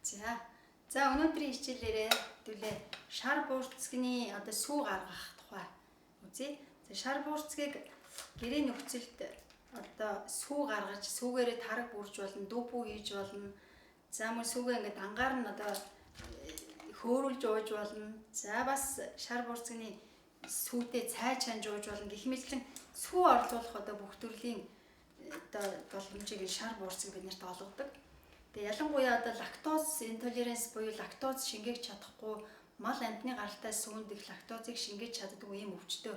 За өнөөдрийн хичээлээрээ хэдүүлээ шар буурцгийн одоо сүү гаргах тухай үзье. За шар буурцгийг гэрээ нөхцөлд одоо сүү гаргаж сүүгээрээ тараг бүрж болно, дүүпүү хийж болно. За мөн сүүгээ ингээд ангаар нь одоо хөөрүүлж ууж болно. За бас шар буурцгийн сүүтэй цай чанж ууж болно. Гэх мэтлэн сүү орлуулах одоо бүх төрлийн одоо боломжийг шар буурцыг биднэрт олгодог. Тэгээ ялангуяа одоо лактоз интолеранс буюу лактоз шингээх чадахгүй мал амьтны гаралтай сүүнд их лактозыг шингээж чаддаггүй ийм өвчтөй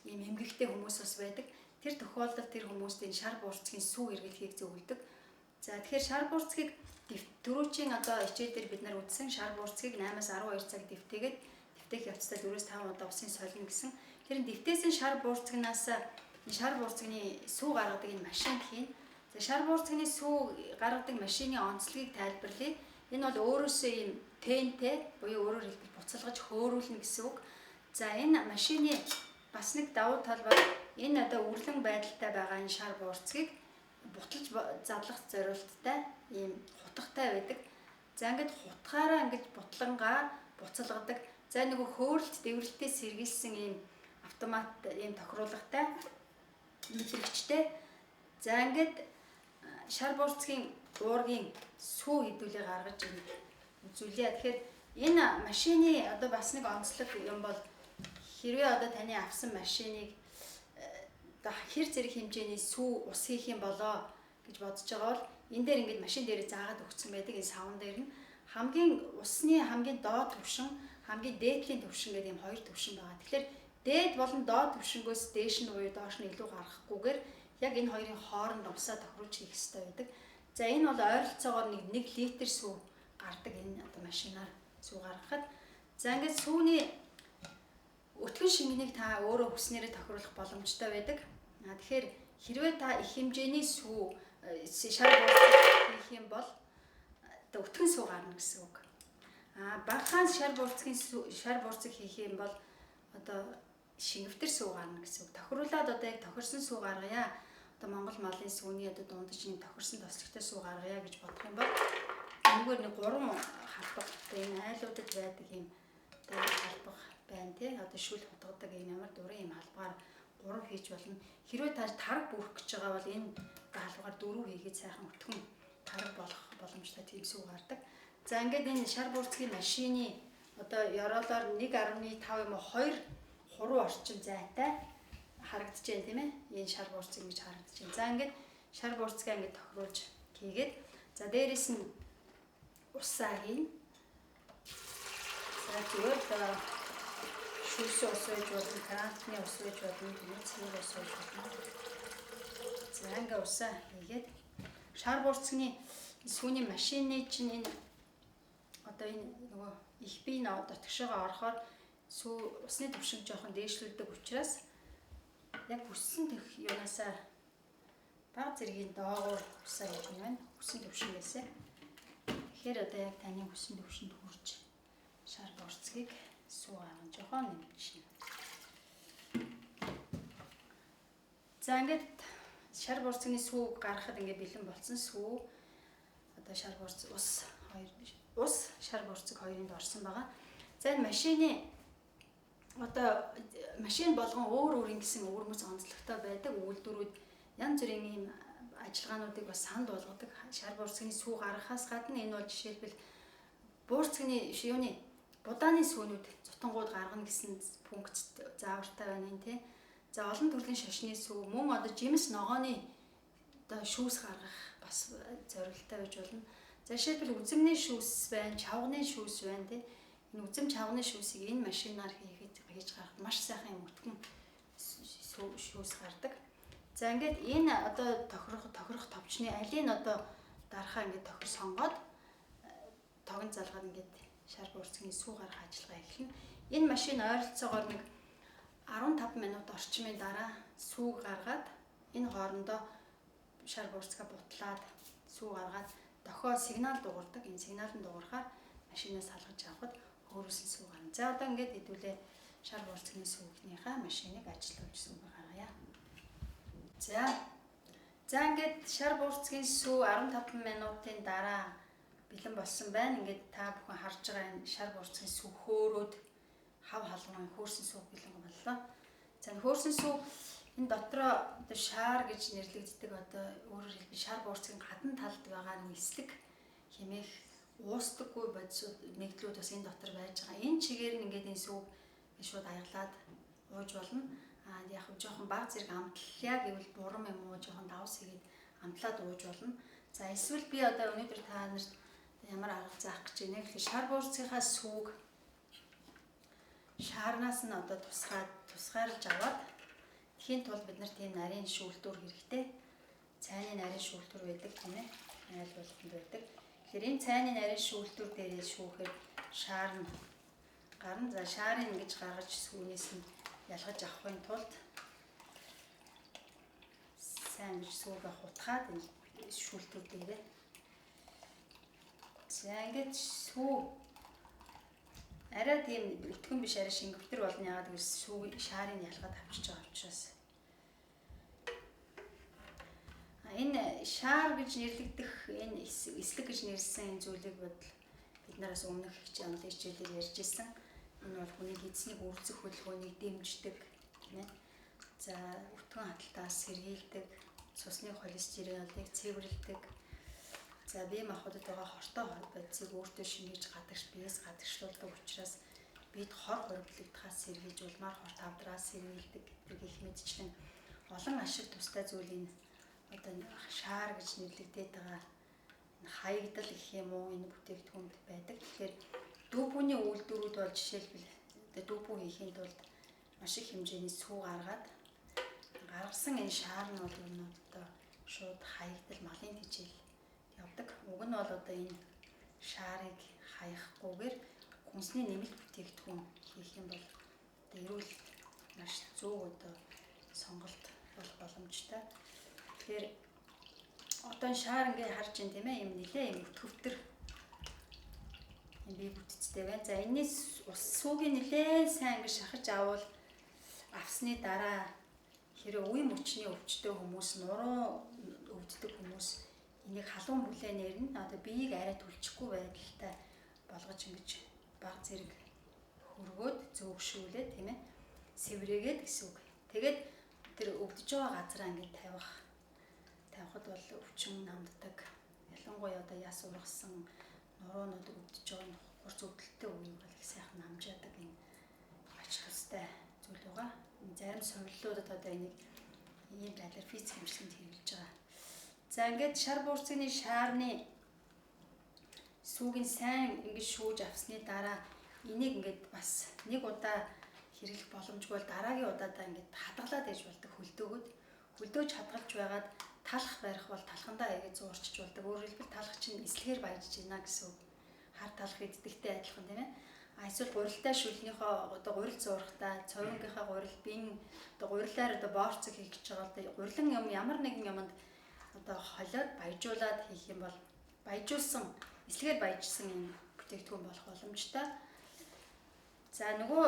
ийм эмгэгтэй хүмүүс бас байдаг. Тэр тохиолдолд тэр хүмүүст энэ шар буурцгийн сүү эргэлхийг зөвлөдөг. За тэгэхээр шар буурцгийг дөрөвчийн одоо хичээл дээр бид нар үзсэн шар буурцгийг 8-аас 12 цаг дэвтээгээд дэвтээх явцдаа 4-5 удаа усын солино гэсэн. Тэр дэвтээсэн шар буурцгнаас шар буурцгийн сүү гаргадаг энэ машин хийн. За шар буурцгийн сүү гаргадаг машины онцлогийг тайлбарлая. Энэ бол өөрөөсөө ийм тэнтэй буюу өөрөөр хэлбэл буцалгаж хөөрүүлнэ гэсэн үг. За энэ машины бас нэг давуу тал бол энэ одоо үрлэн байдалтай байгаа энэ шар буурцгийг буталж задлах зорилттой ийм хутгатай байдаг. За ингээд хутгаараа ингэж бутлангаа буцалгадаг. За нөгөө хөөрөлт дэврэлтээ сэргийлсэн ийм автомат ийм тохируулгатай мэдрэгчтэй. За ингээд шар буурцгийн уургийн сүү хэдүүлээ гаргаж үзүүлье. Тэгэхээр энэ машины одоо бас нэг онцлог юм бол хэрвээ одоо таны авсан машиныг одоо хэр зэрэг хэмжээний сүү ус хийх юм болоо гэж бодож байгаа бол энэ дээр ингээд машин дээр заагаад өгсөн байдаг. Энэ савн дээр нь хамгийн усны хамгийн доод түвшин, хамгийн дээдлийн түвшин гэдэг ийм хоёр түвшин байгаа. Тэгэхээр дээд болон доод түвшингөөс дээш нь буюу доош нь илүү гарахгүйгээр яг энэ хоёрын хооронд усаа тохируулж хийх хэрэгтэй байдаг. За энэ бол ойролцоогоор 1 литр сүү гардаг энэ одоо машинаар сүү гаргахад. За ингээд сүүний өтгөн шингэнийг та өөрөө хүснээрээ тохируулах боломжтой байдаг. Тэгэхээр хэрвээ та их хэмжээний сүү шар буурцыг хийх юм бол одоо өтгөн сүү гарна гэсэн үг. Багахан шар буурцыг хийх юм бол одоо шингэвтер сүү гарна гэсэн үг. Тохируулаад одоо яг тохирсон сүү гаргая. Одоо Монгол малын сүүний одоо дундажны тохирсон тослогтой сүү гаргая гэж бодох юм бол энэгээр нэг 3 халбагтай энэ айлуудад байдаг юм халбаг байна тий. Одоо шүл хутгадаг энэ ямар дурын юм халбаар 3 хийж болно. Хэрвээ та тараг бүрэх гэж байгаа бол энэ халбаар 4 хийгээд сайхан өтгөн тараг болох боломжтой тийм сүү гардаг. За ингээд энэ шар буурцгийн машины одоо ёроолоор 1.5 юм уу 2 хуруу орчим зайтай харагдаж байна тийм ээ. Энэ шар буурцыг ингэж харагдаж байна. За ингээд шар буурцгаа ингэж тохируулж хийгээд за дээрэс нь усаа хийн. За зүгээр шүүсэн ус байж болно, крантны ус байж болно, цэвэр ус байж болно. За ингээд усаа хийгээд шар буурцгийн сүүний машины чинь энэ одоо энэ нөгөө их бие дотгошоогоо орохоор сүү усны түвшин жоохон дээшлүүлдэг учраас яг хүссэн юунаасаа бага зэргийн доогуур усаа хийж байна. Хүссэн түвшинээсээ. Тэгэхээр одоо яг таны хүссэн түвшинд хүрч шар буурцгийг сүү гаргаж жоохон нэмчихнэ. За ингээд шар буурцгийн сүү гаргахад ингээд бэлэн болсон сүү одоо шар буурц ус шар буурцэг хоёрынд орсон байгаа. За энэ машины одоо машин болгон өөр ингэсэн өвөрмөц онцлогтой байдаг үйлдвэрүүд янз бүрийн ийм ажиллагаануудыг бас санд болгодог. Шар буурцгийн сүү гаргахаас гадна энэ бол жишээлбэл буурцгийн юуны будааны сүүнүүд цутангууд гаргана гэсэн пункт заавартай байна энэ тий. За олон төрлийн шашны сүү мөн одоо жимс ногооны одоо шүүс гаргах бас зорилттой байж болно. За жишээлбэл үзэмний шүүс байна, чавганы шүүс байна тий. Энэ үзэм чавганы шүүсийг энэ машинаар хийж гаргах маш сайхан юм өтгөн шүүс гардаг. За ингээд энэ одоо тохирох товчны алийг одоо дарахаа ингээд тохир сонгоод тогон залгаад ингээд шар буурцгийн сүү гаргах ажиллагаа эхэлнэ. Энэ машин ойролцоогоор нэг 15 минут орчмын дараа сүү гаргаад энэ хоорондоо шар буурцгаа бутлаад сүү гаргаад дохио сигнал дуурдаг. Энэ сигналын дуурахаар машинаас салгаж авахд хөөрүүлсэн сүү гарна. За одоо ингээд хэдүүлээ шар буурцгийн сүүгийнхаа машиныг ажилуулж сүү гаргая. За ингээд шар буурцгийн сүү 15 минутын дараа бэлэн болсон байна. Ингээд та бүхэн харж байгаа энэ шар буурцгийн сүг хөөрөөд хав халуун хөөрсөн сүг бэлэн боллоо. За хөөрсөн сүг энэ дотроо одоо шаар гэж нэрлэгддэг одоо өөрөөр хэлбэл шар буурцгийн гадна талд байгаа нэг эслэг хэмээх уустдаггүй бодисууд нэгдлүүд бас энэ дотор байж байгаа. Энэ чигээр нь ингээд энэ сүг шууд аяглаад ууж болно. Яг жоохон баг зэрэг амтлаа гэвэл бурам юм уу жоохон давс хийгээд амтлаад ууж болно. За эсвэл би одоо өнөөдөр та нарт ямар арга заах гэж байна гэхээр шар буурцгийнхаа сүг шаарнаас нь одоо тусгаарж аваад тхийн тулд бид нар тийм нарийн шүүлтүүр хэрэгтэй. Цайны нарийн шүүлтүүр байдаг тийм ээ. Айл болгонд байдаг. Тэгэхээр энэ цайны нарийн шүүлтүүр дээрээ шүүхээр шаар нь гарна. За шаарыг ингэж гаргаж сүүнээс нь ялгаж авахын тулд сайн гэж сүүгээ хутгаад энэ шүүлтүүр дээрээ. За ингэж сүү арай тийм өтгөн биш арай шингэвтер болно. Яагаад гэвэл сүүг шаарыг ялгаад авчиж байгаа учраас. Энэ шаар гэж нэрлэгдэх энэ эслэг гэж нэрлсэн энэ зүйлийг бодвол бид нараас өмнөх хичээлээр ярьж ирсэн. Энэ бол хүний эзнийг үрцэх хөдөлгөөнийг дэмждэг тийм ээ. За өтгөн хаталтаас сэргийлдэг, цусны холестеролыг цэвэрлэдэг. За бие махбодод байгаа хортой бодисыг өөртөө шингээж биес гадагшлуулдаг учраас бид хор хоригдлогдохоос сэргийлж улмаар хор тавдраас сэргийлдэг гэх мэтчлэн олон ашиг тустай зүйлийн одоо шаар гэж нэрлэгдээд байгаа хаягдал гэх юм уу энэ бүтээгдэхүүнд байдаг. Тэгэхээр дүүбүүний үйлдвэрүүд бол жишээлбэл дүүбүү хийхийн тулд маш их хэмжээний сүү гаргасан энэ шаар нь бол одоо шууд хаягдал малын тэжээл явдаг. Уг нь бол одоо энэ шаарыг хаягахгүйгээр хүнсний нэмэлт бүтээгдэхүүн хийх юм бол одоо эрүүл маш зөв одоо сонголт болох боломжтой. Тэгэхээр одоо шаар ингээ харж байна тийм ээ, юм нэлээ юм өтгөвтөр юм бие бүтцтэй байна. За энэс сүүгийн нэлээ сайн ингээ шахаж авал авсны дараа хэрэв үе мөчний өвчтөй хүмүүс, нуруу өвддөг хүмүүс энийг халуун бүлээнээр нь одоо биеийг арай түлчихгүй байдалтай болгож ингэж баг зэрэг хөргөөд зөөгшүүлээд тийм ээ сэврээгээд гэсэн үг. Тэгээд тэр өвдөж байгаа газараа ингэ тавихад бол өвчин намддаг. Ялангуяа одоо яс ургасан нуруунууд өвдөж байгаа нь хурц өвдөлттэй үеийг бол их сайхан намжаадаг юм ач тустай зүйл байгаа. Зарим сувиллуудад одоо энийг ийм байдлаар физик хэмжлэнд хэрэгжилж байгаа. За ингээд шар буурцгийн шаарны сүүгийн сайн ингэж шүүж авсны дараа энийг ингээд бас нэг удаа хэрэглэх боломжгүй бол дараагийн удаадаа ингээд хадгалаад ээж болдог хөлдөөж хадгалж байгаад талах барих бол талхандаа игээд зуурчиж болдог. Өөрөөр хэлбэл талах чинь эслэгээр баяжж байна гэсэн үг. Хар талах иддэгтэй адилхан тийм ээ. Эсвэл гурилтай шүлнийхөө одоо гурил зуурахтаа цовингийнхаа гурил бин одоо гурилаар одоо боорцог хийх гэж байгаа одоо гурилан юм ямар нэгэн юмд одоо холиод баяжуулаад хийх юм бол баяжуулсан эслэгээр баяжсан юм бүтээгдэхүүн болох боломжтой. За нөгөө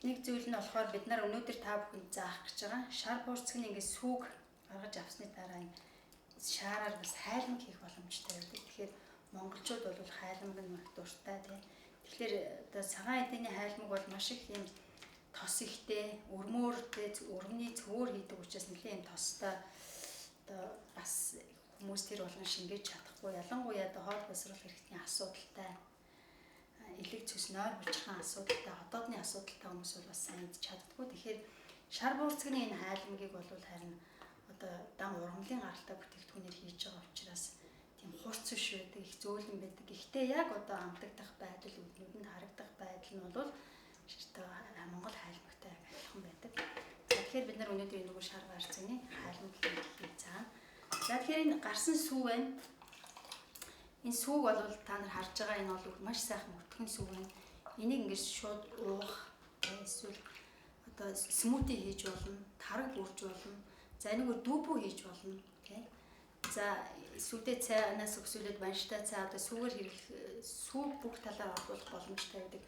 нэг зүйл нь болохоор бид нар өнөөдөр та бүхэнд заах гэж байгаа шар буурцгийн ингээд сүг гаргаж авсны дараа шаараар бас хайлмаг хийх боломжтой байдаг. Тэгэхээр монголчууд бол хайлмаг нь их дуртай тийм. Тэгэхээр одоо цагаан эдний хайлмаг бол маш их юм тос ихтэй, өрмөөртэй, өргөний цөвөр хийдэг учраас нэлээд юм тостой одоо бас хүмүүс тэр болгон шингээж чадахгүй. Ялангуяа одоо хоол босруулах хэрэгтний асуудалтай, элэг цус нойр булчирхан асуудалтай, хотоодны асуудалтай хүмүүс бол бас сайн идэж чаддаггүй. Тэгэхээр шар буурцгийн энэ хайлмгийг бол харин одоо дан ургамлын гаралтай бүтээгдэхүүнээр хийж байгаа учраас тийм хурц биш байдаг, их зөөлөн байдаг. Гэхдээ яг одоо амтагдах байдал, үднүүдэнд харагдах байдал нь бол Монгол хайлмагтай адилхан байдаг. За тэгэхээр бид нар өнөөдөр энэ нөгөө шар буурцгийн хайлмгийг хийцгаана. За тэгэхээр энэ гарсан сүү байна. Энэ сүүг бол та нар харж байгаа энэ бол маш сайхан өтгөн сүү байна. Энийг ингэж шууд уух, эсвэл одоо смути хийж болно, тараг бүрж болно. За нэг дүүбүү хийж болно, тийм. За сүдээ цайнаас өксүүлээд банштай цай одоо сүүгээр сүүг бүх талаар оруулах боломжтой байдаг.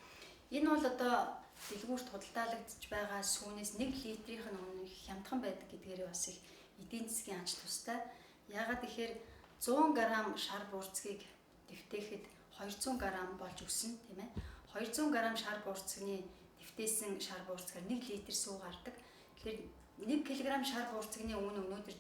Энэ бол одоо дэлгүүрт худалдаалагдж байгаа сүүнээс 1 литрийн өмнө хямдхан байдаг гэдгээрээ бас их эдийн засгийн ач тустай. Яагаад гэхээр 100 г шар буурцгийг дэвтээхэд 200 г болж өснө тийм ээ. 200 г шар буурцагны дэвтээсэн шар буурцгаар 1 литр сүү гардаг. Тэгэхээр 1 кг шар буурцагны үнэ өнөөдөр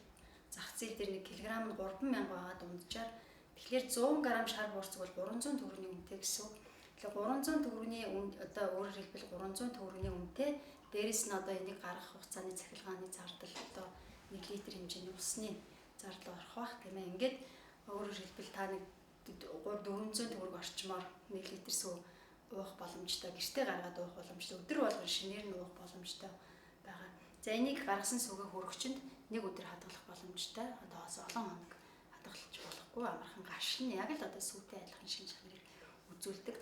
зах зээл дээр 1 кг нь 3000 байгаа дунджаар. Тэгэхээр 100 г шар буурцаг бол 300 төгрөгийн үнэтэй гэсэн үг. Тэгэхээр 300 төгрөгийн үн одоо өөрөөр хэлбэл 300 төгрөгийн үнэтэй дээрэс нь одоо энийг гаргах хугацааны цахилгааны зардал одоо 1 литр хэмжээний усны зардал орох бах тийм ээ. Ингээд өөрөөр хэлбэл та нэг 400 төгрөг орчмоор 1 литр сүү уух боломжтой, гэртээ гаргаад уух боломжтой, өдөр болгон шинээр нь уух боломжтой байгаа. За энийг гаргасан сүүгээ хөрөгчөнд нэг өдөр хадгалах боломжтой. Одоо олон хоног хадгалж болохгүй амархан гашин яг л одоо сүүтэй адилхан шин чанарыг үзүүлдэг.